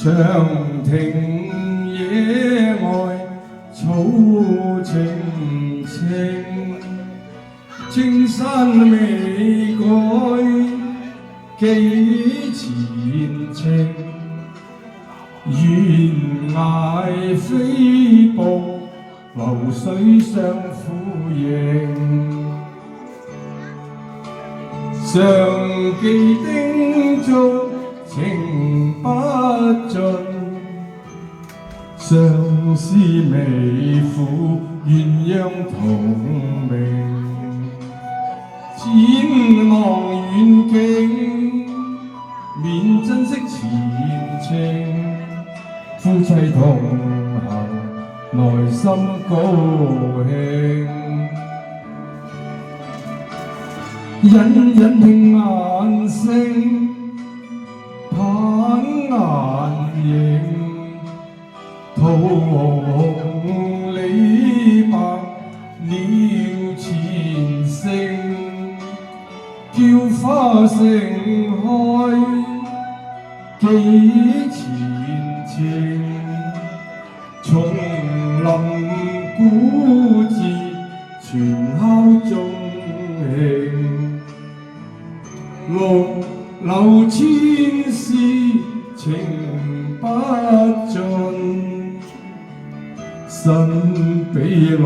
長亭野外草青青，青山未改幾前程，懸崖飛瀑流水相呼應。常記叮囑情不盡，相思未負鴛鴦同名。展望遠景，免珍惜前程，夫妻同行，內心高興。隱隱聽雁聲，盼顏影，桃紅李白鳥前聲，叫花盛開幾前程，叢林古寺傳敲鐘磬。綠柳千絲情不盡，身比落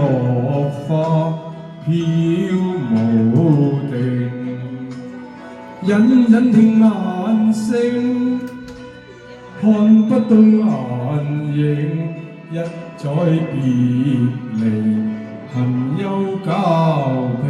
花飄無定。隱隱聽雁聲，看不到顏影，一載別離，恨憂交拼。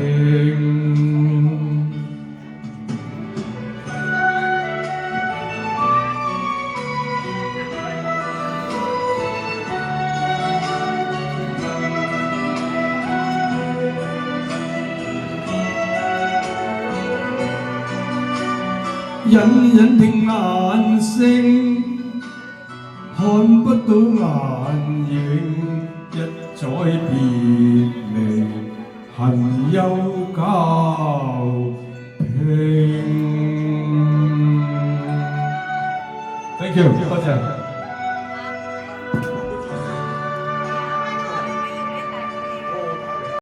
隱隱聽雁聲，看不到顏影，一載別離，恨憂交拼。Thank you，多謝。